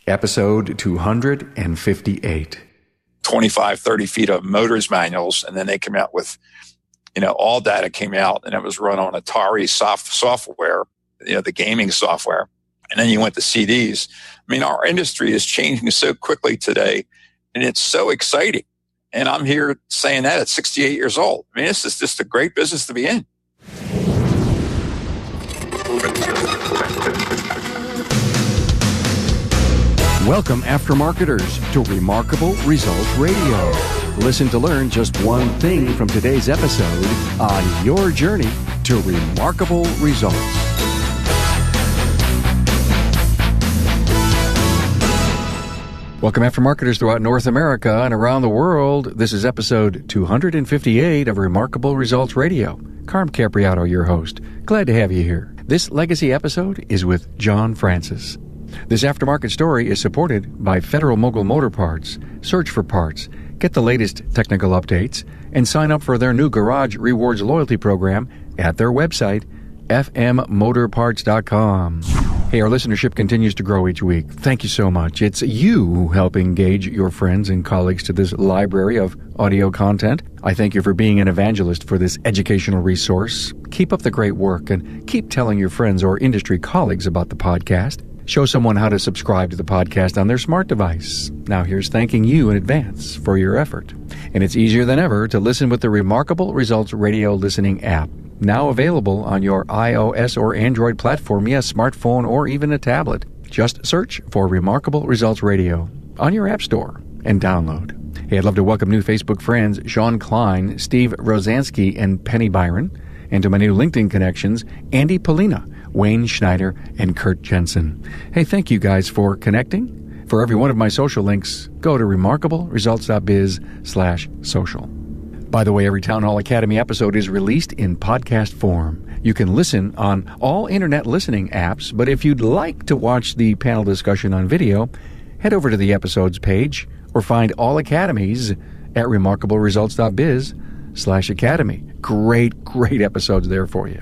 Episode 258. 25, 30 feet of motors manuals, and then they came out with, all data came out, and it was run on Atari software, the gaming software. And then you went to CDs. I mean, our industry is changing so quickly today, and it's so exciting. And I'm here saying that at 68 years old. I mean, this is just a great business to be in. Welcome, aftermarketers, to Remarkable Results Radio. Listen to learn just one thing from today's episode on your journey to remarkable results. Welcome, aftermarketers throughout North America and around the world. This is episode 258 of Remarkable Results Radio. Carm Capriato, your host. Glad to have you here. This legacy episode is with John Francis. This aftermarket story is supported by Federal Mogul Motor Parts. Search for parts, get the latest technical updates, and sign up for their new Garage Rewards loyalty program at their website, fmmotorparts.com. Hey, our listenership continues to grow each week. Thank you so much. It's you who help engage your friends and colleagues to this library of audio content. I thank you for being an evangelist for this educational resource. Keep up the great work and keep telling your friends or industry colleagues about the podcast. Show someone how to subscribe to the podcast on their smart device. Now here's thanking you in advance for your effort. And it's easier than ever to listen with the Remarkable Results Radio listening app. Now available on your iOS or Android platform, yes, smartphone, or even a tablet. Just search for Remarkable Results Radio on your app store and download. Hey, I'd love to welcome new Facebook friends Sean Klein, Steve Rosansky, and Penny Byron, and to my new LinkedIn connections, Andy Polina, Wayne Schneider, and Kurt Jensen. Hey, thank you guys for connecting. For every one of my social links, go to remarkableresults.biz/social. By the way, every Town Hall Academy episode is released in podcast form. You can listen on all internet listening apps, but if you'd like to watch the panel discussion on video, head over to the episodes page or find all academies at remarkableresults.biz/academy. Great episodes there for you.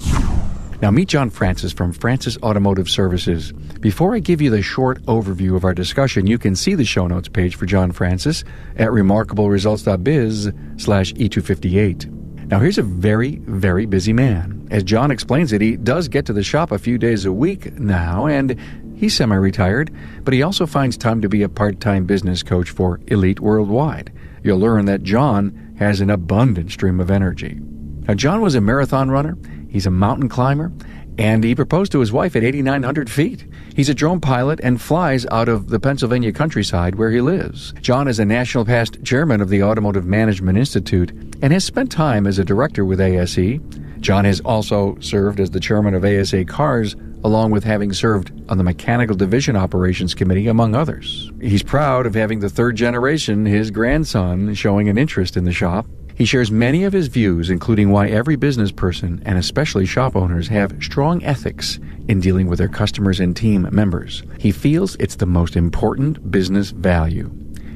Now meet John Francis from Francis Automotive Services. Before I give you the short overview of our discussion, you can see the show notes page for John Francis at remarkableresults.biz/E258. Now here's a very busy man. As John explains it, he does get to the shop a few days a week now, and he's semi-retired, but he also finds time to be a part-time business coach for Elite Worldwide. You'll learn that John has an abundant stream of energy. Now, John was a marathon runner, he's a mountain climber, and he proposed to his wife at 8,900 feet. He's a drone pilot and flies out of the Pennsylvania countryside where he lives. John is a national past chairman of the Automotive Management Institute and has spent time as a director with ASE. John has also served as the chairman of ASA Cars, along with having served on the Mechanical Division Operations Committee, among others. He's proud of having the third generation, his grandson, showing an interest in the shop. He shares many of his views, including why every business person, and especially shop owners, have strong ethics in dealing with their customers and team members. He feels it's the most important business value.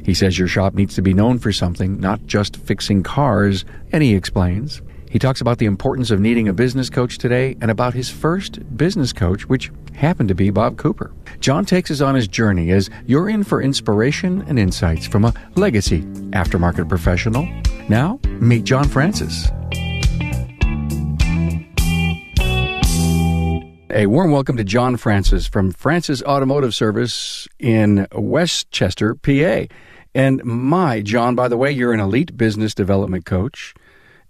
He says your shop needs to be known for something, not just fixing cars, and he explains. He talks about the importance of needing a business coach today and about his first business coach, which happened to be Bob Cooper. John takes us on his journey as you're in for inspiration and insights from a legacy aftermarket professional. Now, meet John Francis. A warm welcome to John Francis from Francis Automotive Service in Westchester, PA. And my, John, by the way, you're an elite business development coach,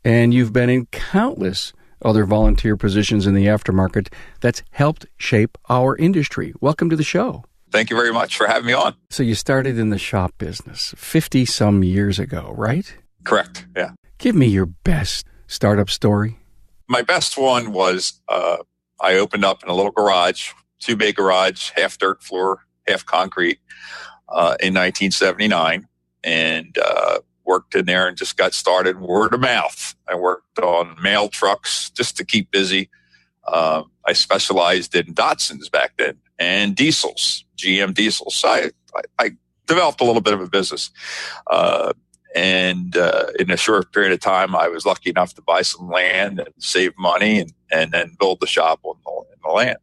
and you've been in countless other volunteer positions in the aftermarket that's helped shape our industry. Welcome to the show. Thank you very much for having me on. So you started in the shop business 50-some years ago, right? Correct, yeah. Give me your best startup story. My best one was I opened up in a little garage, 2-bay garage, half dirt floor, half concrete, in 1979, and worked in there and just got started word of mouth. I worked on mail trucks just to keep busy. I specialized in Datsuns back then and diesels, GM diesels. So I developed a little bit of a business. And in a short period of time, I was lucky enough to buy some land and save money and then build the shop on the land.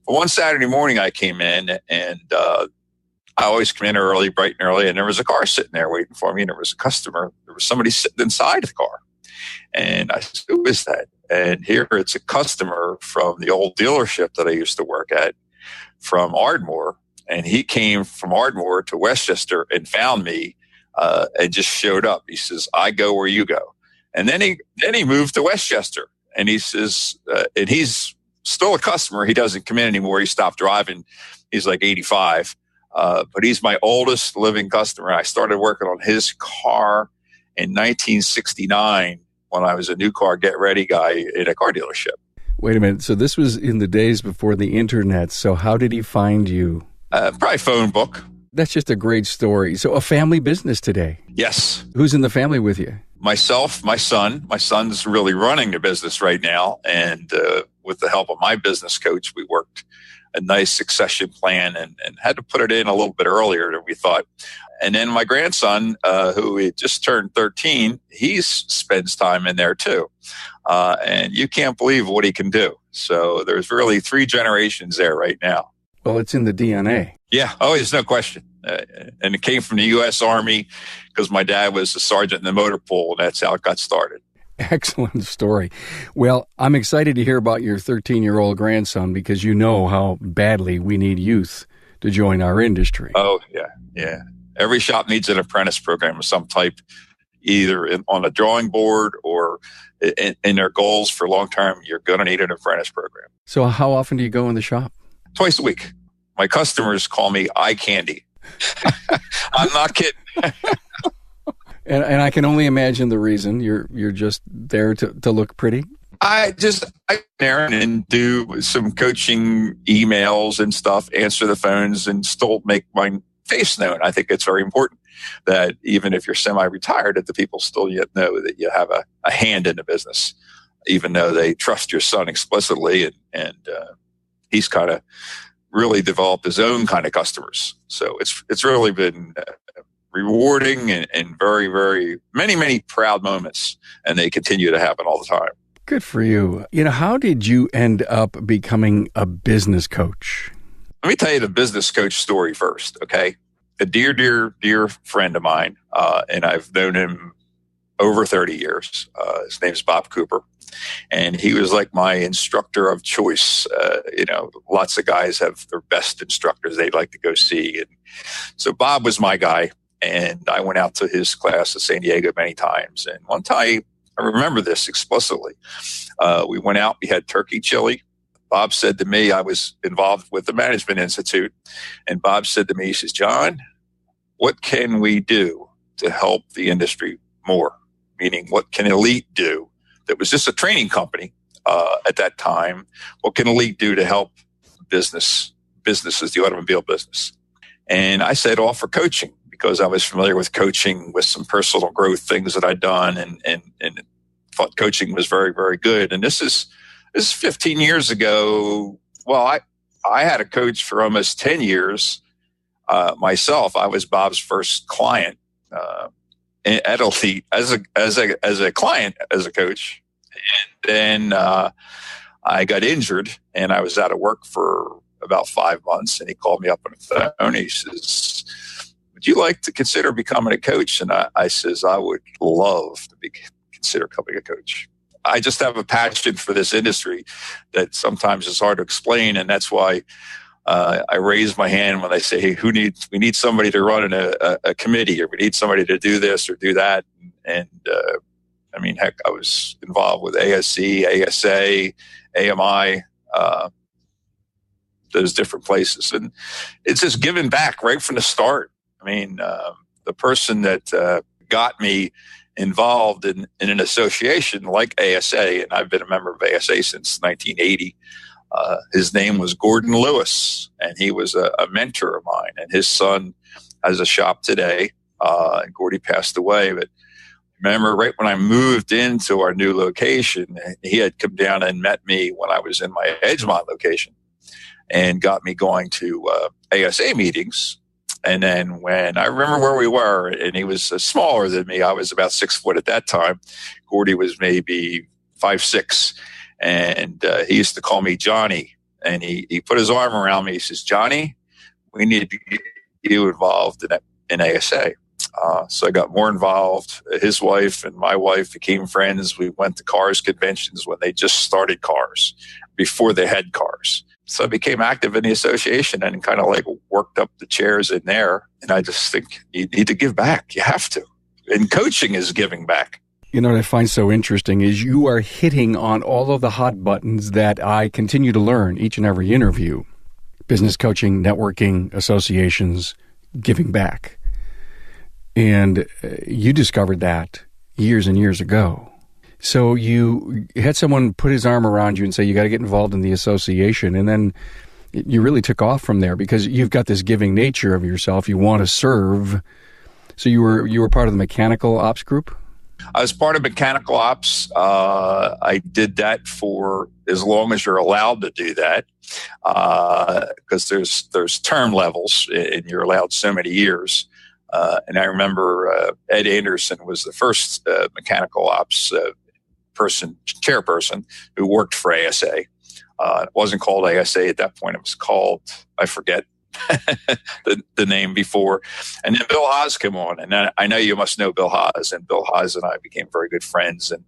But one Saturday morning, I came in and I always come in early, bright and early, and there was a car sitting there waiting for me, and there was a customer. There was somebody sitting inside the car. And I said, who is that? And here it's a customer from the old dealership that I used to work at from Ardmore. And he came from Ardmore to Westchester and found me and just showed up. He says, I go where you go. And then he moved to Westchester. And he says, and he's still a customer. He doesn't come in anymore. He stopped driving. He's like 85. But he's my oldest living customer. I started working on his car in 1969 when I was a new car get ready guy in a car dealership. Wait a minute. So this was in the days before the internet. So how did he find you? Probably phone book. That's just a great story. So a family business today. Yes. Who's in the family with you? Myself, my son. My son's really running the business right now. And with the help of my business coach, we worked a nice succession plan and had to put it in a little bit earlier than we thought. And then my grandson, who had just turned 13, he spends time in there too. And you can't believe what he can do. So there's really 3 generations there right now. Well, it's in the DNA. Yeah. Oh, there's no question. And it came from the U.S. Army because my dad was a sergeant in the motor pool. And that's how it got started. Excellent story. Well, I'm excited to hear about your 13-year-old grandson because you know how badly we need youth to join our industry. Oh, yeah. Yeah. Every shop needs an apprentice program of some type, either on a drawing board or in their goals for long term. You're going to need an apprentice program. So how often do you go in the shop? Twice a week. My customers call me eye candy. I'm not kidding. And I can only imagine the reason. You're just there to look pretty. I there and do some coaching emails and stuff, answer the phones, and still make my face known. I think it's very important that even if you're semi-retired, that the people still yet know that you have a hand in the business, even though they trust your son explicitly, and he's kind of really developed his own kind of customers. So it's really been rewarding and very, very many proud moments, and they continue to happen all the time. Good for you. You know, how did you end up becoming a business coach? Let me tell you the business coach story first, okay? A dear friend of mine, and I've known him over 30 years. His name's Bob Cooper, and he was like my instructor of choice. Lots of guys have their best instructors they'd like to go see. And so Bob was my guy, and I went out to his class at San Diego many times. And one time, I remember this explicitly. We went out, we had turkey chili. Bob said to me, I was involved with the Management Institute, and Bob said to me, he says, John, what can we do to help the industry more? Meaning, what can Elite do? That was just a training company at that time. What can Elite do to help businesses, the automobile business? And I said, offer coaching, because I was familiar with coaching with some personal growth things that I'd done and thought coaching was very, very good. And this is 15 years ago. Well, I had a coach for almost 10 years myself. I was Bob's first client at Elite as a client, as a coach. And then I got injured and I was out of work for about 5 months, and he called me up on the phone. He says, would you like to consider becoming a coach? And I says, I would love to consider becoming a coach. I just have a passion for this industry that sometimes is hard to explain. And that's why I raise my hand when they say, hey, we need somebody to run a committee, or we need somebody to do this or do that. And I mean, heck, I was involved with ASA, ASA, AMi, those different places. And it's just giving back right from the start. I mean, the person that got me involved in an association like ASA, and I've been a member of ASA since 1980, his name was Gordon Lewis, and he was a mentor of mine. And his son has a shop today, and Gordy passed away. But remember, right when I moved into our new location, he had come down and met me when I was in my Edgemont location and got me going to ASA meetings. And then when I remember where we were, and he was smaller than me, I was about 6 foot at that time. Gordy was maybe 5'6", and he used to call me Johnny. And he put his arm around me. He says, Johnny, we need to you involved in ASA. So I got more involved. His wife and my wife became friends. We went to cars conventions when they just started cars, before they had cars. So I became active in the association and kind of like worked up the chairs in there. And I just think you need to give back. You have to. And coaching is giving back. You know what I find so interesting is you are hitting on all of the hot buttons that I continue to learn each and every interview. Business coaching, networking, associations, giving back. And you discovered that years and years ago. So you had someone put his arm around you and say, you got to get involved in the association. And then you really took off from there because you've got this giving nature of yourself. You want to serve. So you were part of the mechanical ops group? I was part of mechanical ops. I did that for as long as you're allowed to do that, because there's term levels and you're allowed so many years. And I remember Ed Anderson was the first mechanical ops chairperson who worked for ASA. It wasn't called ASA at that point. It was called, I forget the name before. And then Bill Haas came on. And I know you must know Bill Haas. And Bill Haas and I became very good friends. And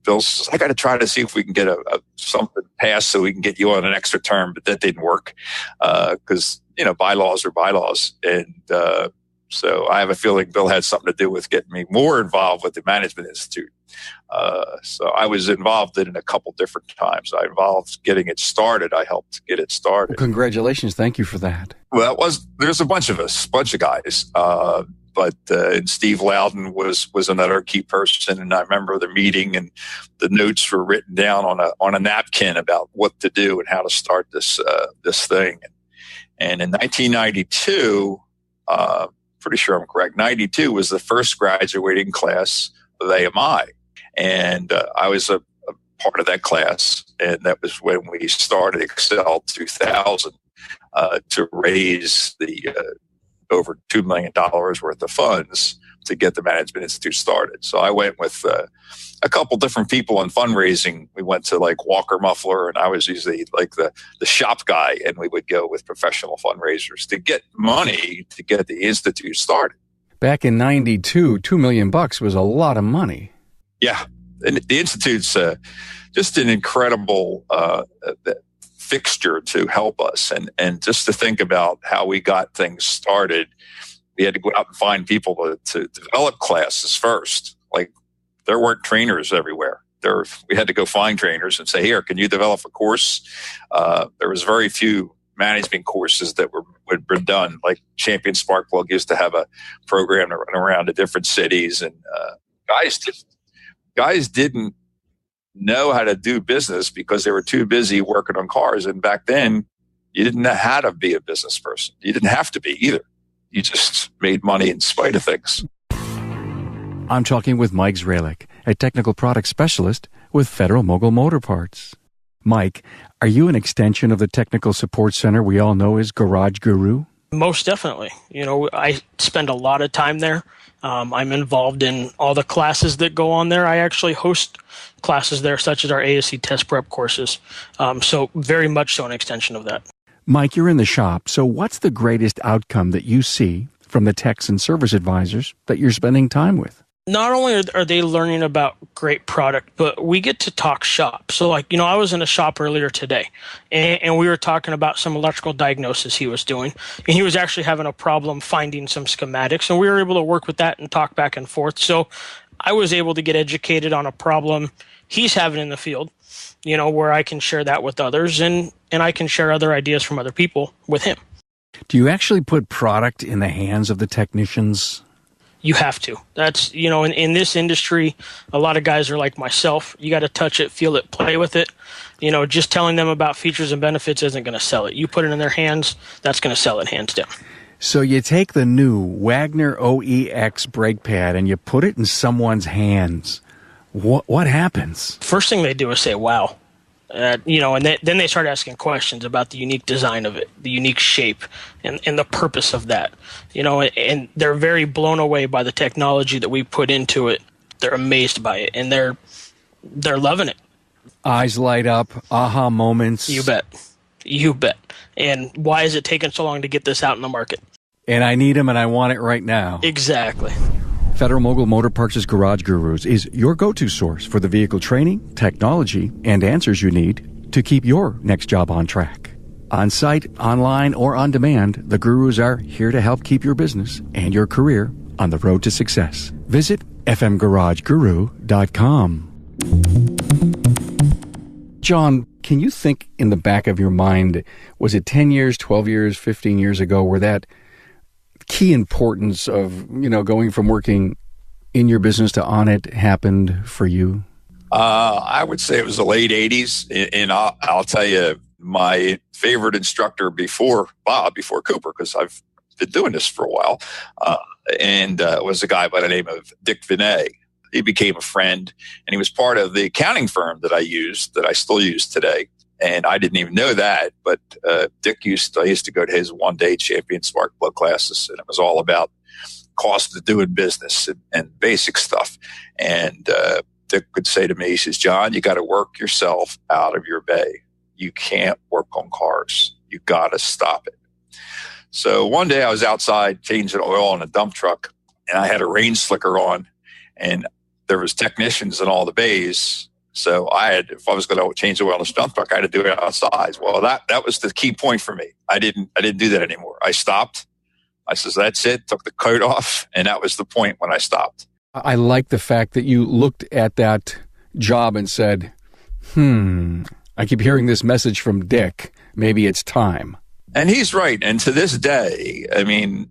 Bill says, I got to try to see if we can get something passed so we can get you on an extra term. But that didn't work because, bylaws are bylaws. And so I have a feeling Bill had something to do with getting me more involved with the Management Institute. So I was involved in it a couple different times. I involved getting it started. I helped get it started. Well, congratulations. Thank you for that. Well, there's a bunch of us, bunch of guys. But Steve Loudon was another key person. And I remember the meeting and the notes were written down on a napkin about what to do and how to start this thing. And in 1992, pretty sure I'm correct, 92 was the first graduating class of AMi. And I was a part of that class. And that was when we started Excel 2000 to raise the over $2 million worth of funds to get the Management Institute started. So I went with a couple different people in fundraising. We went to like Walker Muffler, and I was usually like the shop guy, and we would go with professional fundraisers to get money to get the Institute started. Back in 92, $2 million was a lot of money. Yeah. And the Institute's just an incredible fixture to help us. And just to think about how we got things started, we had to go out and find people to develop classes first. Like there weren't trainers everywhere. We had to go find trainers and say, here, can you develop a course? There was very few management courses that were done. Like Champion Sparkplug used to have a program to run around to different cities, and guys didn't know how to do business because they were too busy working on cars. And back then, you didn't know how to be a business person. You didn't have to be either. You just made money in spite of things. I'm talking with Mike Zralik, a technical product specialist with Federal Mogul Motor Parts. Mike, are you an extension of the technical support center we all know as Garage Guru? Most definitely. I spend a lot of time there. I'm involved in all the classes that go on there. I actually host classes there, such as our ASE test prep courses. So very much so an extension of that. Mike, you're in the shop. So what's the greatest outcome that you see from the techs and service advisors that you're spending time with? Not only are they learning about great product, but we get to talk shop. So I was in a shop earlier today, and we were talking about some electrical diagnosis he was doing, and he was actually having a problem finding some schematics, and we were able to work with that and talk back and forth. So I was able to get educated on a problem he's having in the field, where I can share that with others, and I can share other ideas from other people with him. Do you actually put product in the hands of the technicians? You have to. That's, in this industry, a lot of guys are like myself. You got to touch it, feel it, play with it. Just telling them about features and benefits isn't going to sell it. You put it in their hands, that's going to sell it hands down. So you take the new Wagner OEX brake pad and you put it in someone's hands. What happens? First thing they do is say, wow. And then they start asking questions about the unique design of it, the unique shape, and the purpose of that. And they're very blown away by the technology that we put into it. They're amazed by it, and they're loving it. Eyes light up, aha moments. You bet. And why is it taking so long to get this out in the market? And I need them and I want it right now. Exactly. Federal Mogul Motor Parts' Garage Gurus is your go-to source for the vehicle training, technology, and answers you need to keep your next job on track. On site, online, or on demand, the Gurus are here to help keep your business and your career on the road to success. Visit fmgarageguru.com. John, can you think in the back of your mind, was it 10 years, 12 years, 15 years ago, where that key importance of, going from working in your business to on it happened for you? I would say it was the late 80s. And I'll tell you, my favorite instructor before Cooper, because I've been doing this for a while, was a guy by the name of Dick Vinay. He became a friend, and he was part of the accounting firm that I still use today. And I didn't even know that, but Dick I used to go to his one-day champion spark plug classes, and it was all about cost of doing business and basic stuff. And Dick would say to me, he says, John, you got to work yourself out of your bay. You can't work on cars. You got to stop it. So one day I was outside changing oil on a dump truck, and I had a rain slicker on, and there was technicians in all the bays. So if I was going to change the oil on this dump truck, I had to do it outside. Well, that was the key point for me. I didn't do that anymore. I stopped. I says, that's it. Took the coat off. And that was the point when I stopped. I like the fact that you looked at that job and said, I keep hearing this message from Dick. Maybe it's time. And he's right. And to this day, I mean,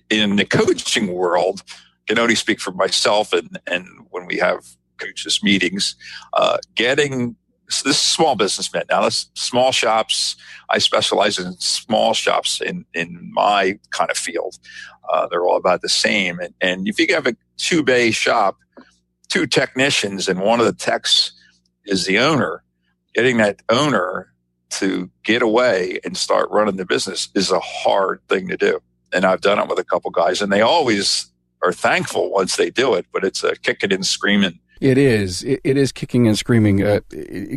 in the coaching world, I can only speak for myself, and when we have coaches meetings, this is small businessmen. Now, that's small shops. I specialize in small shops in my kind of field. They're all about the same. And if you have a 2-bay shop, 2 technicians, and one of the techs is the owner, getting that owner to get away and start running the business is a hard thing to do. And I've done it with a couple guys, and they always are thankful once they do it, but it's a kicking and screaming. It is. It is kicking and screaming.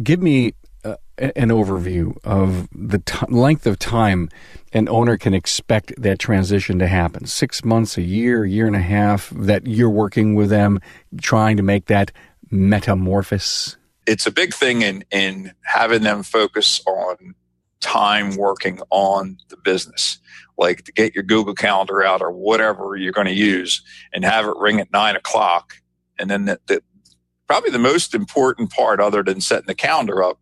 Give me an overview of the length of time an owner can expect that transition to happen. 6 months, a year and a half that you're working with them, trying to make that metamorphosis. It's a big thing in having them focus on time working on the business, like to get your Google Calendar out or whatever you're going to use and have it ring at 9:00. And then probably the most important part, other than setting the calendar up,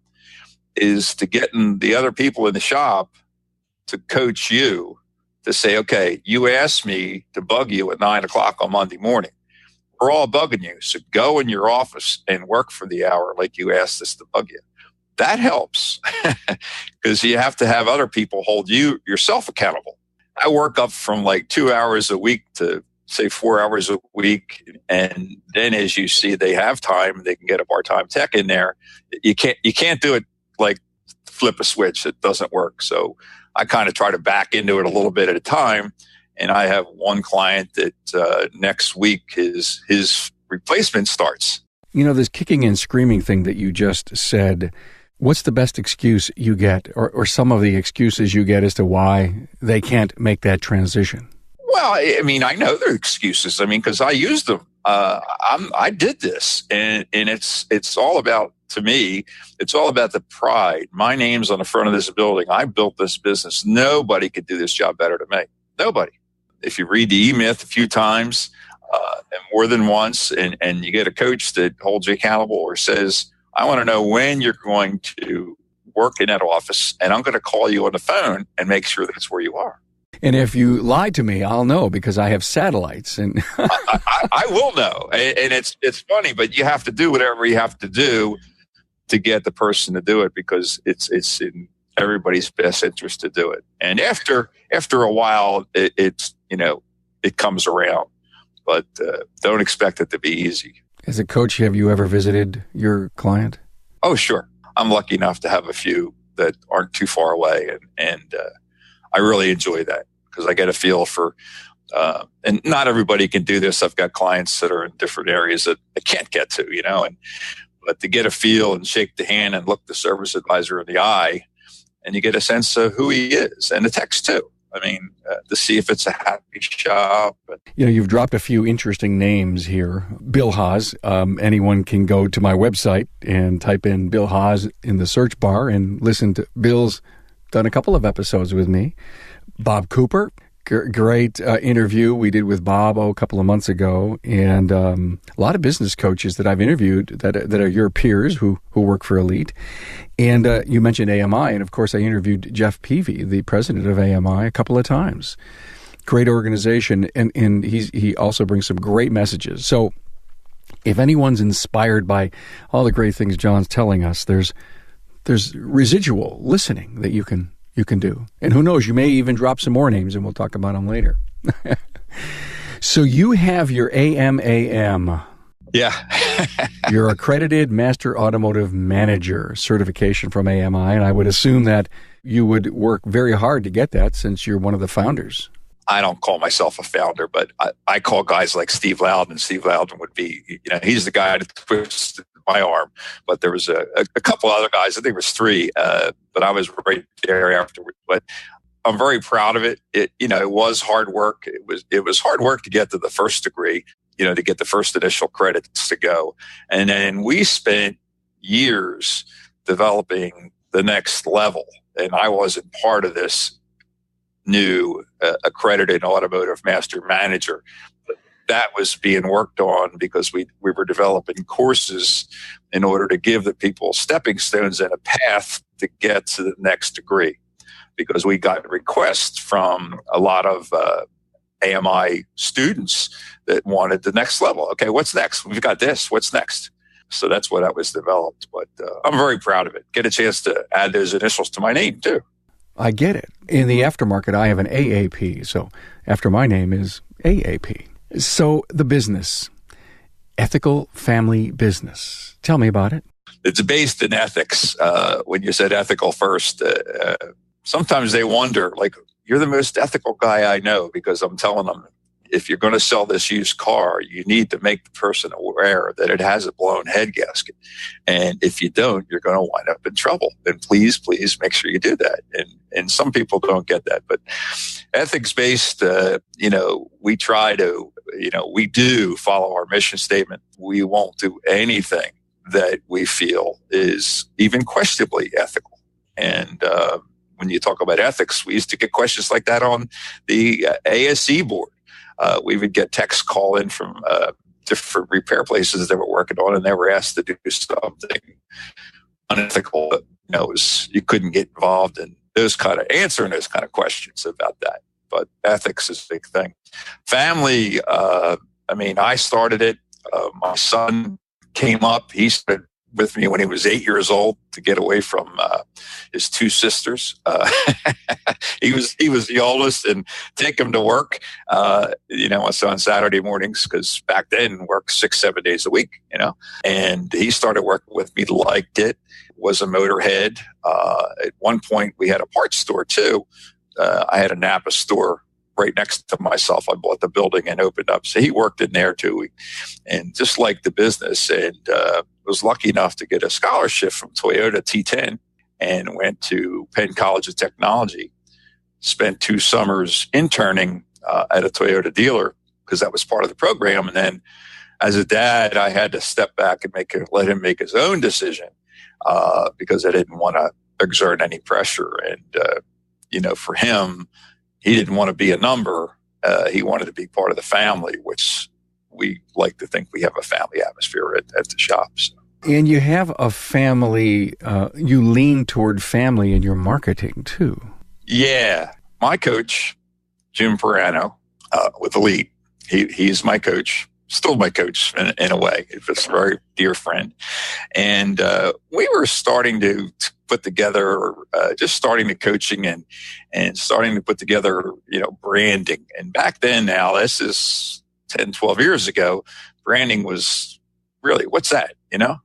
is to getting the other people in the shop to coach you to say, okay, you asked me to bug you at 9:00 on Monday morning. We're all bugging you. So go in your office and work for the hour like you asked us to bug you. That helps because you have to have other people hold yourself accountable. I work up from like 2 hours a week to say 4 hours a week. And then as you see they have time, they can get a part-time tech in there. You can't do it like flip a switch. It doesn't work. So I kind of try to back into it a little bit at a time. And I have one client that next week his replacement starts. This kicking and screaming thing that you just said, what's the best excuse you get or some of the excuses you get as to why they can't make that transition? Well, I mean, I know their excuses. I mean, because I used them. I did this, and it's all about, to me, it's all about the pride. My name's on the front of this building. I built this business. Nobody could do this job better than me. Nobody. If you read the E-Myth a few times and more than once, and you get a coach that holds you accountable or says, I want to know when you're going to work in that office, and I'm going to call you on the phone and make sure that's where you are. And if you lie to me, I'll know because I have satellites. And I will know. And it's funny, but you have to do whatever you have to do to get the person to do it because it's in everybody's best interest to do it. And after a while, it comes around. But don't expect it to be easy. As a coach, have you ever visited your client? Oh, sure. I'm lucky enough to have a few that aren't too far away. And I really enjoy that because I get a feel for, and not everybody can do this. I've got clients that are in different areas that I can't get to, but to get a feel and shake the hand and look the service advisor in the eye, and you get a sense of who he is and the techs too. to see if it's a happy shop. You've dropped a few interesting names here. Bill Haas. Anyone can go to my website and type in Bill Haas in the search bar and listen to Bill's done a couple of episodes with me. Bob Cooper. Great interview we did with Bob a couple of months ago, and a lot of business coaches that I've interviewed that are your peers who work for Elite. And you mentioned AMI, and of course I interviewed Jeff Peavy, the president of AMI, a couple of times. Great organization, and he also brings some great messages. So if anyone's inspired by all the great things John's telling us, there's residual listening that you can do. And who knows, you may even drop some more names, and we'll talk about them later. So you have your AMAM. Yeah. Your accredited Master Automotive Manager certification from AMI, and I would assume that you would work very hard to get that since you're one of the founders. I don't call myself a founder, but I call guys like Steve Loudon. Steve Loudon would be, he's the guy that twisted my arm. But there was a couple other guys. I think it was three, but I was right there afterward. But I'm very proud of it. It was hard work. It was hard work to get to the first degree, to get the first initial credits to go. And then we spent years developing the next level. And I wasn't part of this new accredited automotive master manager. That was being worked on because we were developing courses in order to give the people stepping stones and a path to get to the next degree. Because we got requests from a lot of AMI students that wanted the next level. Okay, what's next? We've got this. What's next? So that's what that was developed. But I'm very proud of it. Get a chance to add those initials to my name, too. I get it. In the aftermarket, I have an AAP. So after my name is AAP. So the business, ethical family business. Tell me about it. It's based in ethics. When you said ethical first, sometimes they wonder, like, you're the most ethical guy I know, because I'm telling them, if you're going to sell this used car, you need to make the person aware that it has a blown head gasket. And if you don't, you're going to wind up in trouble. And please make sure you do that. And some people don't get that. But ethics-based, we try to, we do follow our mission statement. We won't do anything that we feel is even questionably ethical. And when you talk about ethics, we used to get questions like that on the ASE board. We would get texts call in from different repair places that we're working on, and they were asked to do something unethical. You couldn't get involved in answering those kind of questions about that. But ethics is a big thing. Family, I started it. My son came up. He started with me when he was 8 years old to get away from his two sisters. He was the oldest, and take him to work, on Saturday mornings, because back then worked 6-7 days a week, and he started working with me, liked it, was a motorhead. At one point we had a parts store too. I had a Napa store right next to myself. I bought the building and opened up. So he worked in there too, and just liked the business, and was lucky enough to get a scholarship from Toyota T10 and went to Penn College of Technology. Spent 2 summers interning at a Toyota dealer because that was part of the program. And then as a dad, I had to step back and let him make his own decision because I didn't want to exert any pressure. And, for him, he didn't want to be a number. He wanted to be part of the family, which we like to think we have a family atmosphere at the shops. And you have a family, you lean toward family in your marketing too. Yeah. My coach, Jim Perano, with Elite, he's my coach, still my coach in a way. He's a very dear friend. And we were starting to put together, just starting the coaching and starting to put together, branding. And back then, now this is 10, 12 years ago, branding was really, what's that?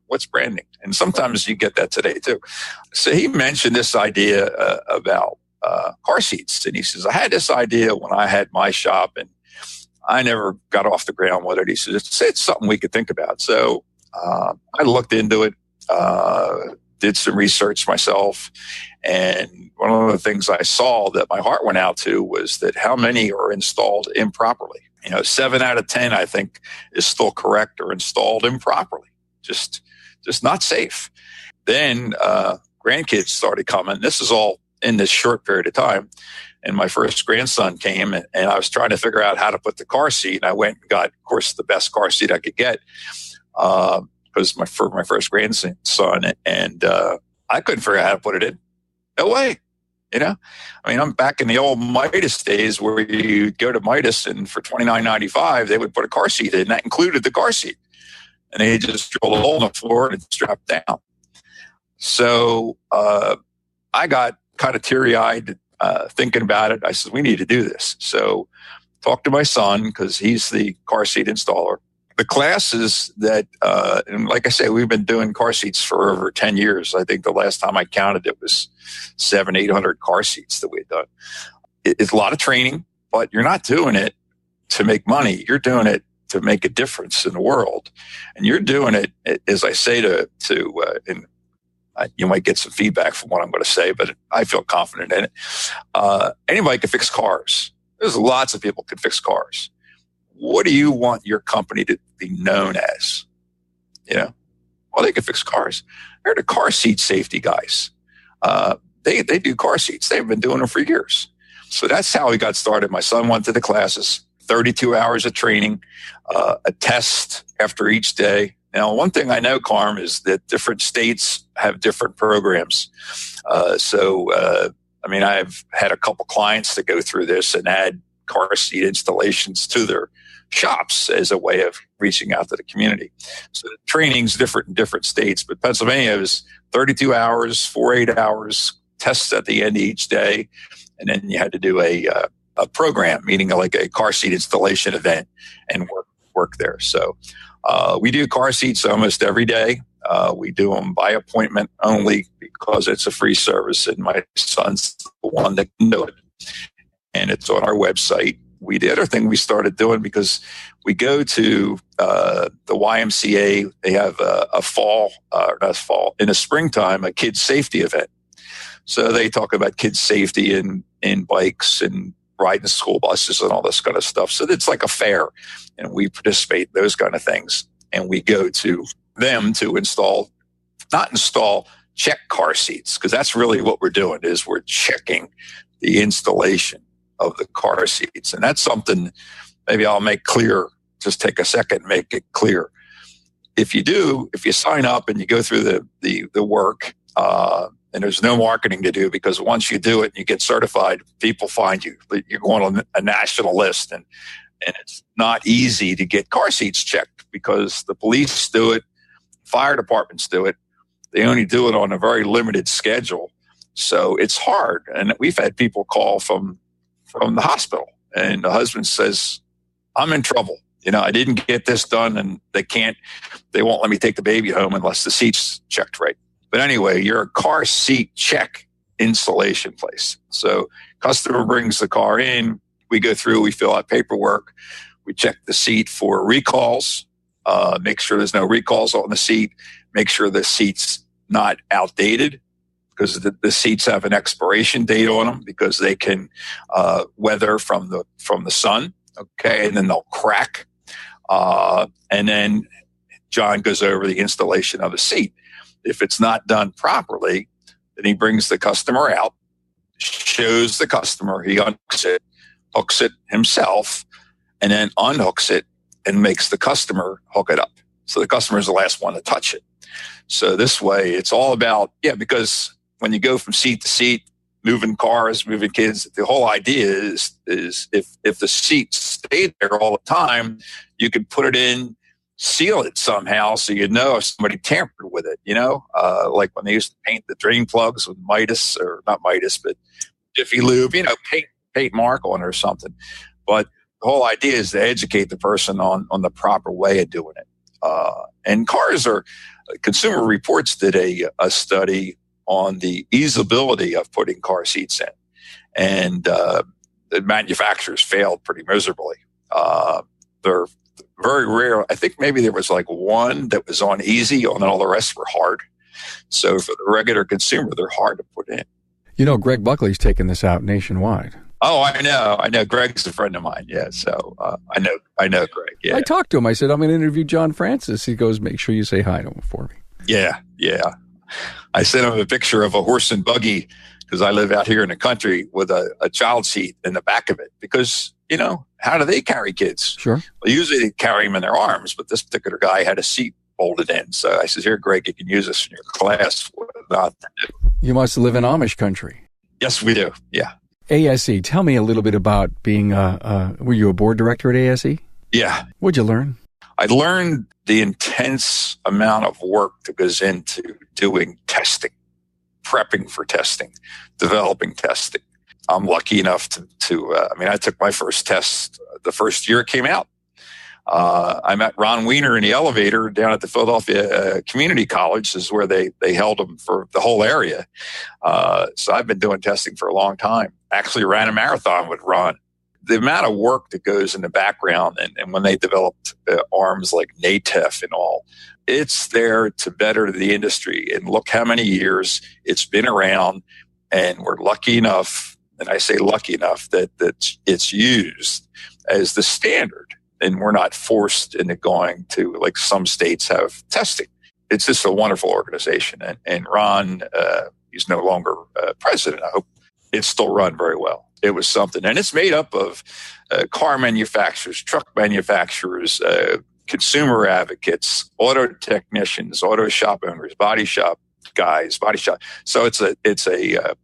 What's branding? And sometimes you get that today too. So he mentioned this idea about car seats. And he says, I had this idea when I had my shop and I never got off the ground with it. He says, it's something we could think about. So I looked into it, did some research myself, And one of the things I saw that my heart went out to was that how many are installed improperly. 7 out of 10, I think, is still correct or installed improperly. Just not safe. Then grandkids started coming. This is all in this short period of time. And my first grandson came, and I was trying to figure out how to put the car seat. And I went and got, of course, the best car seat I could get because my first grandson. And I couldn't figure out how to put it in. No way. I'm back in the old Midas days where you go to Midas and for $29.95, they would put a car seat in. That included the car seat. And they just drilled a hole in the floor and it strapped down. So I got kind of teary-eyed thinking about it. I said, we need to do this. So talked to my son because he's the car seat installer. The classes that, and like I say, we've been doing car seats for over 10 years. I think the last time I counted, it was 800 car seats that we've done. It's a lot of training, but you're not doing it to make money. You're doing it to make a difference in the world. And you're doing it, as I say and you might get some feedback from what I'm going to say, but I feel confident in it. Anybody can fix cars. There's lots of people can fix cars. What do you want your company to be known as? Well, they can fix cars. They're the car seat safety guys. They do car seats. They've been doing them for years. So that's how we got started. My son went to the classes, 32 hours of training, a test after each day. Now, one thing I know, Carm, is that different states have different programs. I've had a couple clients that go through this and add car seat installations to their shops as a way of reaching out to the community. So the training's different in different states, but Pennsylvania is 32 hours, 8 hours, tests at the end of each day. And then you had to do a program, meaning like a car seat installation event and work there. So we do car seats almost every day. We do them by appointment only because it's a free service and my son's the one that can do it. And it's on our website. The other thing we started doing, because we go to the YMCA, they have in the springtime, a kids safety event. So they talk about kids safety in bikes and riding school buses and all this kind of stuff. So it's like a fair, and we participate in those kind of things. And we go to them to check car seats, because that's really what we're doing, is we're checking the installation of the car seats. And that's something maybe I'll make clear, just take a second and make it clear. If you sign up and you go through the work, and there's no marketing to do, because once you do it and you get certified, people find you. You're going on a national list, and it's not easy to get car seats checked because the police do it, fire departments do it. They only do it on a very limited schedule. So it's hard. And we've had people call from the hospital, and the husband says, I'm in trouble. I didn't get this done, and they won't let me take the baby home unless the seat's checked right. But anyway, you're a car seat check installation place. So customer brings the car in, we go through, we fill out paperwork, we check the seat for recalls, make sure there's no recalls on the seat, make sure the seat's not outdated, because the seats have an expiration date on them, because they can weather from the sun, okay, and then they'll crack. And then John goes over the installation of a seat. If it's not done properly, then he brings the customer out, shows the customer, he hooks it himself, and then unhooks it and makes the customer hook it up. So the customer is the last one to touch it. So this way, it's all about, because when you go from seat to seat, moving cars, moving kids, the whole idea is if the seats stay there all the time, you can put it in, seal it somehow so you know if somebody tampered with it, like when they used to paint the drain plugs with Midas, or not Midas, but Jiffy Lube, paint mark on it or something. But the whole idea is to educate the person on the proper way of doing it. And Consumer Reports did a study on the easeability of putting car seats in. And the manufacturers failed pretty miserably. They're very rare. I think maybe there was like one that was on easy, and all the rest were hard. So for the regular consumer, they're hard to put in. You know, Greg Buckley's taken this out nationwide. Oh, I know. Greg's a friend of mine. Yeah, so I know Greg. Yeah, I talked to him. I said, I'm going to interview John Francis. He goes, make sure you say hi to him for me. Yeah. I sent him a picture of a horse and buggy because I live out here in the country with a child seat in the back of it because, how do they carry kids? Sure. Well, usually they carry them in their arms, but this particular guy had a seat folded in. So I said, here, Greg, you can use this in your class. You must live in Amish country. Yes, we do. Yeah. ASE, tell me a little bit about being were you a board director at ASE? Yeah. What'd you learn? I learned the intense amount of work that goes into doing testing, prepping for testing, developing testing. I'm lucky enough I took my first test the first year it came out. I met Ron Wiener in the elevator down at the Philadelphia Community College. This is where they held them for the whole area. So I've been doing testing for a long time. Actually ran a marathon with Ron. The amount of work that goes in the background and when they developed arms like NATEF and all, it's there to better the industry. And look how many years it's been around, and we're lucky enough, and I say lucky enough, that it's used as the standard. And we're not forced into going to, like some states have testing. It's just a wonderful organization. And Ron, he's no longer president. I hope it's still run very well. It was something. And it's made up of car manufacturers, truck manufacturers, consumer advocates, auto technicians, auto shop owners, body shop guys, body shop. So it's a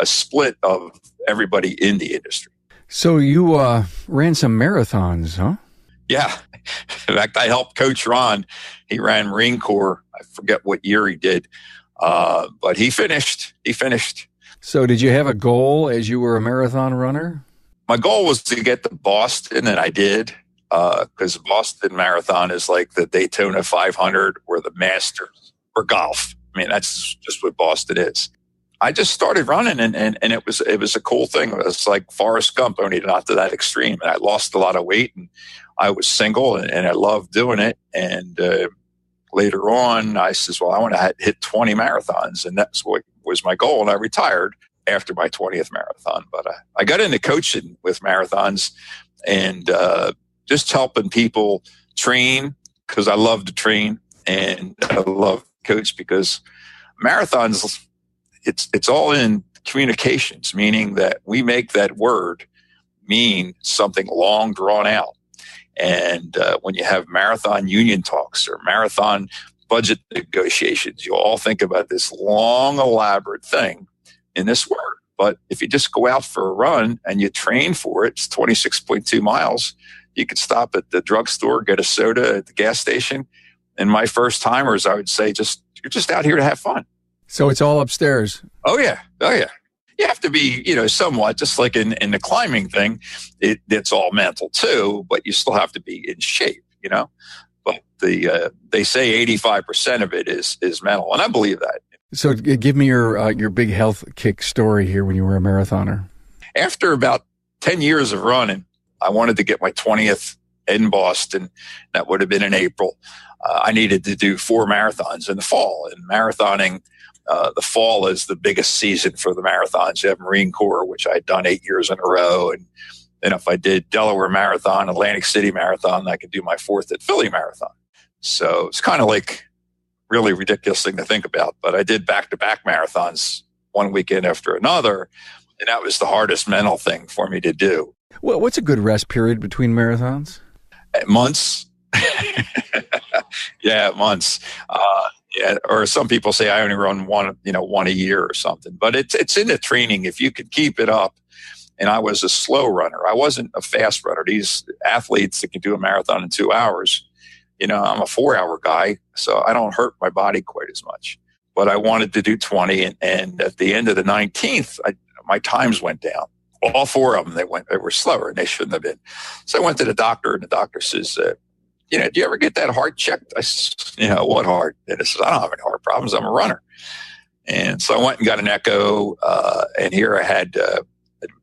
split of everybody in the industry. So you ran some marathons, huh? Yeah. In fact, I helped coach Ron. He ran Marine Corps. I forget what year he did. But he finished. So did you have a goal as you were a marathon runner? My goal was to get to Boston, and I did. Because Boston Marathon is like the Daytona 500 or the Masters or golf. I mean, that's just what Boston is. I just started running, and it was a cool thing. It was like Forrest Gump, only not to that extreme. And I lost a lot of weight, and I was single, and I loved doing it. And later on, I says, well, I want to hit 20 marathons, and that's what was my goal. And I retired after my 20th marathon. But I got into coaching with marathons and just helping people train, because I love to train, and I love to coach because marathons, it's all in communications, meaning that we make that word mean something long drawn out. And when you have marathon union talks or marathon budget negotiations, you all think about this long, elaborate thing in this word. But if you just go out for a run and you train for it, it's 26.2 miles. You could stop at the drugstore, get a soda at the gas station. And my first timers, I would say, you're just out here to have fun. So it's all upstairs. Oh yeah. You have to be, somewhat, just like in the climbing thing, it's all mental too, but you still have to be in shape, But they say 85% of it is mental, and I believe that. So give me your big health kick story here when you were a marathoner. After about 10 years of running, I wanted to get my 20th in Boston. That would have been in April. I needed to do 4 marathons in the fall, and marathoning. The fall is the biggest season for the marathons. You have Marine Corps, which I'd done 8 years in a row. And then if I did Delaware Marathon, Atlantic City Marathon, I could do my 4th at Philly Marathon. So it's kind of like really ridiculous thing to think about. But I did back-to-back marathons one weekend after another. And that was the hardest mental thing for me to do. Well, what's a good rest period between marathons? Months. Yeah, months. Yeah, or some people say I only run one a year or something. But it's in the training. If you could keep it up, and I was a slow runner. I wasn't a fast runner. These athletes that can do a marathon in 2 hours, I'm a 4-hour guy, so I don't hurt my body quite as much. But I wanted to do 20, and at the end of the 19th, my times went down. All 4 of them, they were slower, and they shouldn't have been. So I went to the doctor, and the doctor says, do you ever get that heart checked? I said, what heart? And I says, I don't have any heart problems. I'm a runner. And so I went and got an echo, and here I had a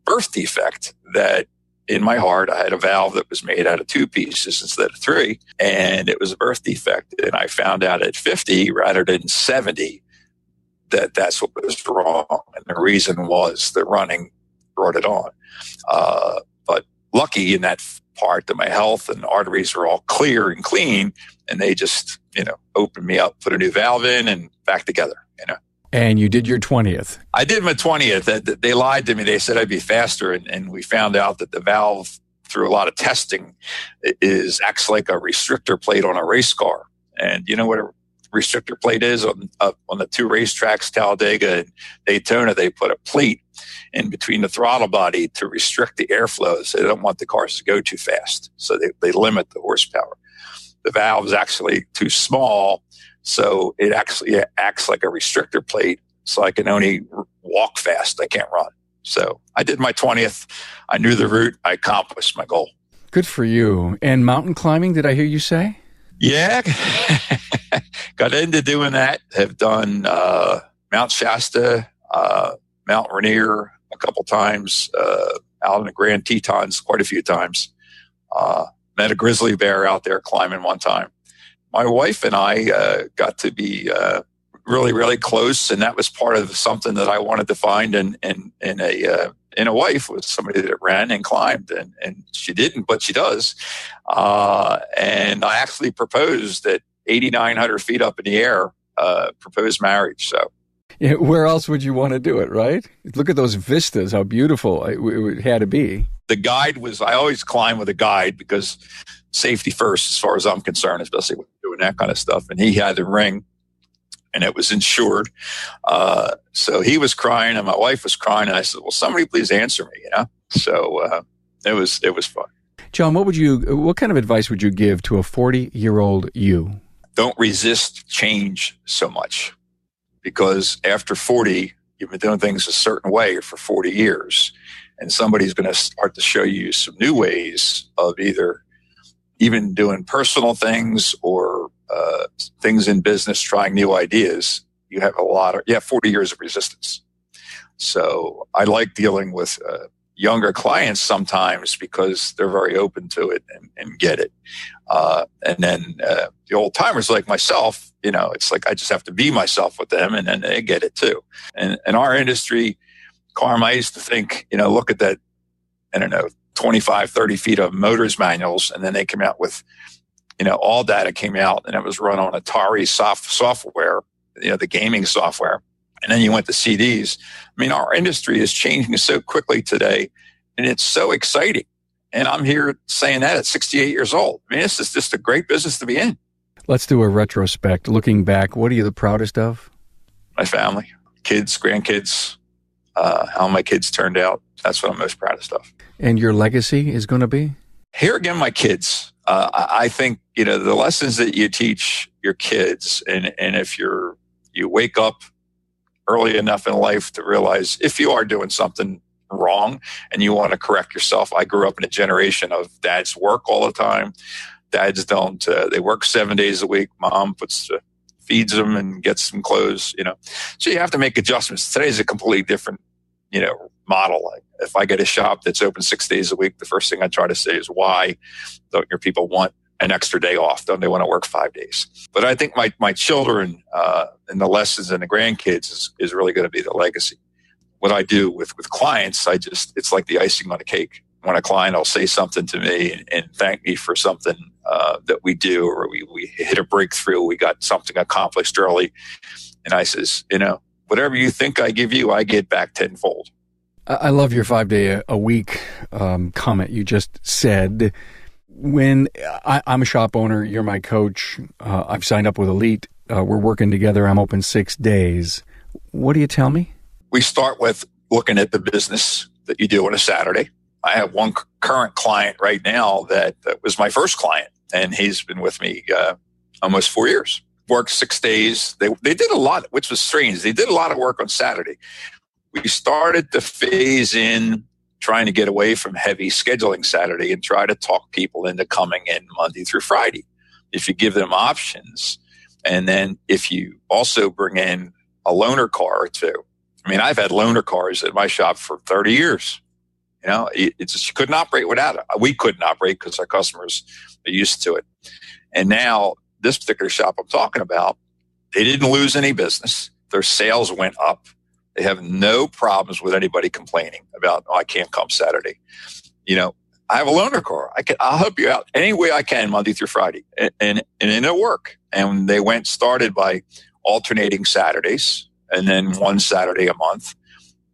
birth defect that in my heart, I had a valve that was made out of 2 pieces instead of 3, and it was a birth defect. And I found out at 50 rather than 70 that that's what was wrong. And the reason was the running brought it on. But lucky in that part that my health and arteries were all clear and clean, and they just, opened me up, put a new valve in, and back together, And you did your 20th. I did my 20th. They lied to me. They said I'd be faster, and we found out that the valve, through a lot of testing, acts like a restrictor plate on a race car. And you know what a restrictor plate is? On the two racetracks, Talladega and Daytona, they put a plate in between the throttle body to restrict the airflow. So they don't want the cars to go too fast. So they limit the horsepower. The valve is actually too small, so it actually acts like a restrictor plate. So I can only walk fast. I can't run. So I did my 20th. I knew the route. I accomplished my goal. Good for you. And mountain climbing, did I hear you say? Yeah. Got into doing that. Have done Mount Shasta, Mount Rainier a couple times, out in the Grand Tetons quite a few times. Met a grizzly bear out there climbing one time. My wife and I got to be really, really close, and that was part of something that I wanted to find in a wife, was somebody that ran and climbed, and she didn't, but she does. And I actually proposed at 8,900 feet up in the air, proposed marriage. So. Yeah, where else would you want to do it, right? Look at those vistas, how beautiful it had to be. The guide was, I always climb with a guide because safety first, as far as I'm concerned, especially when doing that kind of stuff. And he had the ring, and it was insured. So he was crying, and my wife was crying, and I said, well, somebody please answer me, So it was fun. John, what kind of advice would you give to a 40-year-old you? Don't resist change so much, because after 40, you've been doing things a certain way for 40 years. And somebody's going to start to show you some new ways of either even doing personal things or things in business, trying new ideas. You have 40 years of resistance. So I like dealing with younger clients sometimes because they're very open to it and get it. And then the old timers like myself, it's like I just have to be myself with them, and then they get it too. And in our industry, Carm, I used to think, look at that, 25, 30 feet of motors manuals, and then they came out with, all data came out, and it was run on Atari software, the gaming software. And then you went to CDs. I mean, our industry is changing so quickly today, and it's so exciting. And I'm here saying that at 68 years old. I mean, this is just a great business to be in. Let's do a retrospect. Looking back, what are you the proudest of? My family, kids, grandkids, how my kids turned out. That's what I'm most proudest of. And your legacy is going to be? Here again, my kids. I think, the lessons that you teach your kids, and if you wake up early enough in life to realize if you are doing something wrong and you want to correct yourself. I grew up in a generation of dads work all the time. Dads don't. They work 7 days a week. Mom feeds them and gets them clothes, So you have to make adjustments. Today's a completely different, model. Like if I get a shop that's open 6 days a week, the first thing I try to say is, why don't your people want an extra day off? Don't they want to work 5 days? But I think my children and the lessons and the grandkids is really going to be the legacy. What I do with clients, it's like the icing on the cake. When a client will say something to me and thank me for something that we do, or we hit a breakthrough, we got something accomplished early. And I says, whatever you think I give you, I get back tenfold. I love your 5 day a week comment you just said. When I'm a shop owner, you're my coach. I've signed up with Elite. We're working together. I'm open 6 days. What do you tell me? We start with looking at the business that you do on a Saturday. I have one current client right now that was my first client, and he's been with me almost 4 years. Worked 6 days. They did a lot, which was strange. They did a lot of work on Saturday. We started to phase in trying to get away from heavy scheduling Saturday and try to talk people into coming in Monday through Friday. If you give them options, and then if you also bring in a loaner car or two. I mean, I've had loaner cars at my shop for 30 years. It's just, you couldn't operate without it. We couldn't operate because our customers are used to it. And now this particular shop I'm talking about, they didn't lose any business. Their sales went up. They have no problems with anybody complaining about, I can't come Saturday. I have a loaner car. I'll help you out any way I can, Monday through Friday. And it'll work. And they started by alternating Saturdays and then one Saturday a month.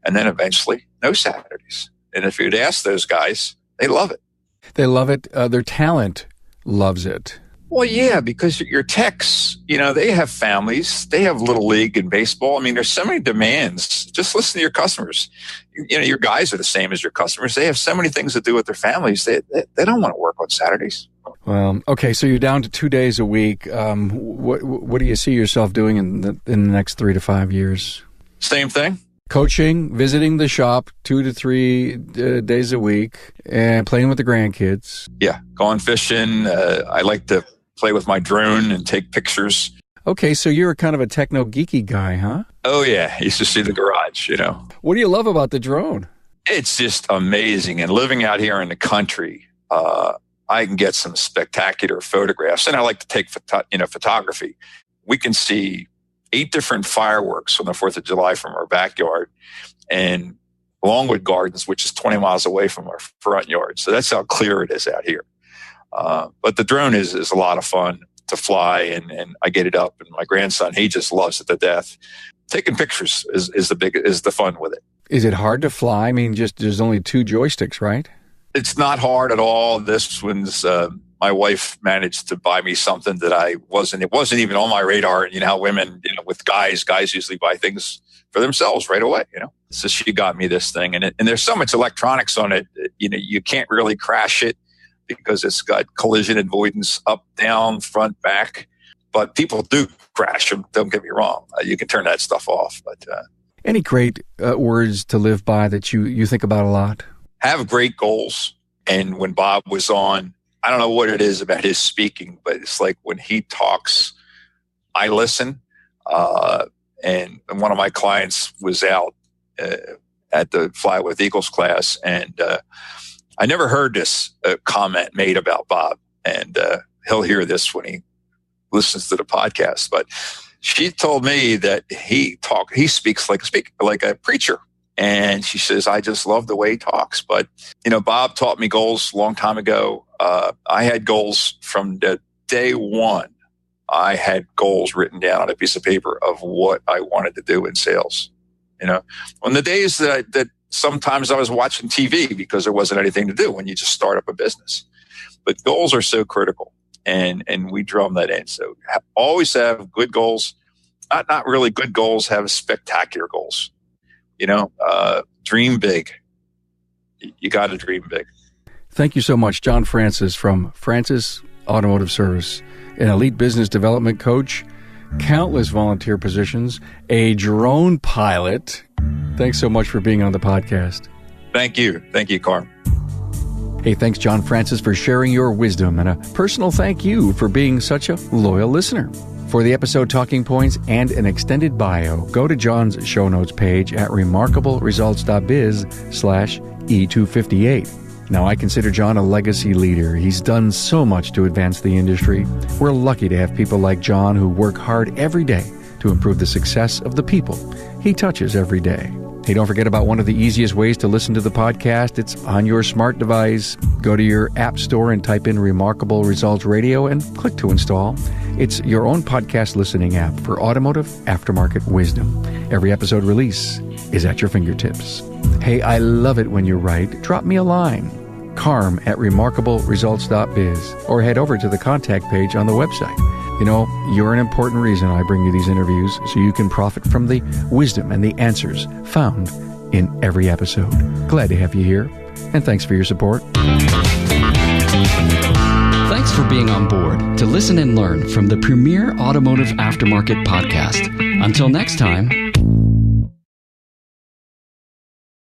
And then eventually no Saturdays. And if you'd ask those guys, they love it. They love it. Their talent loves it. Well, yeah, because your techs, they have families. They have little league and baseball. I mean, there's so many demands. Just listen to your customers. Your guys are the same as your customers. They have so many things to do with their families. They don't want to work on Saturdays. Well, okay, so you're down to 2 days a week. What do you see yourself doing in the next 3 to 5 years? Same thing. Coaching, visiting the shop 2 to 3 days a week, and playing with the grandkids. Yeah, going fishing. I like to play with my drone and take pictures. Okay, so you're kind of a techno-geeky guy, huh? Oh, yeah. I used to see the garage, What do you love about the drone? It's just amazing. And living out here in the country, I can get some spectacular photographs. And I like to take photography. We can see 8 different fireworks on the 4th of July from our backyard and Longwood Gardens, which is 20 miles away from our front yard. So that's how clear it is out here. But the drone is a lot of fun to fly, and I get it up, and my grandson, he just loves it to death. Taking pictures is the fun with it. Is it hard to fly? I mean, there's only 2 joysticks, right? It's not hard at all. This one's, my wife managed to buy me something that it wasn't even on my radar. And you know how women, with guys usually buy things for themselves right away, So she got me this thing, and there's so much electronics on it, you can't really crash it because it's got collision avoidance up, down, front, back. But people do crash them. Don't get me wrong. You can turn that stuff off. But any great words to live by that you think about a lot? Have great goals. And when Bob was on, I don't know what it is about his speaking, but it's like when he talks, I listen. And one of my clients was out at the Fly with Eagles class, and I never heard this comment made about Bob. And he'll hear this when he listens to the podcast. But she told me that he speaks like a preacher. And she says, I just love the way he talks. But, Bob taught me goals a long time ago. I had goals from the day one. I had goals written down on a piece of paper of what I wanted to do in sales. On the days that sometimes I was watching TV because there wasn't anything to do when you just start up a business. But goals are so critical, and we drum that in. So always have good goals. Not really good goals, have spectacular goals. Dream big. You got to dream big. Thank you so much, John Francis from Francis Automotive Service, an elite business development coach, countless volunteer positions, a drone pilot. Thanks so much for being on the podcast. Thank you. Thank you, Carm. Hey, thanks, John Francis, for sharing your wisdom, and a personal thank you for being such a loyal listener. For the episode talking points and an extended bio, go to John's show notes page at remarkableresults.biz/E258. Now, I consider John a legacy leader. He's done so much to advance the industry. We're lucky to have people like John who work hard every day to improve the success of the people he touches every day. Hey, don't forget about one of the easiest ways to listen to the podcast. It's on your smart device. Go to your app store and type in Remarkable Results Radio and click to install. It's your own podcast listening app for automotive aftermarket wisdom. Every episode release is at your fingertips. Hey, I love it when you write. Drop me a line. Carm@remarkableresults.biz, or head over to the contact page on the website. You're an important reason I bring you these interviews, so you can profit from the wisdom and the answers found in every episode. Glad to have you here, and thanks for your support. Thanks for being on board to listen and learn from the premier automotive aftermarket podcast. Until next time,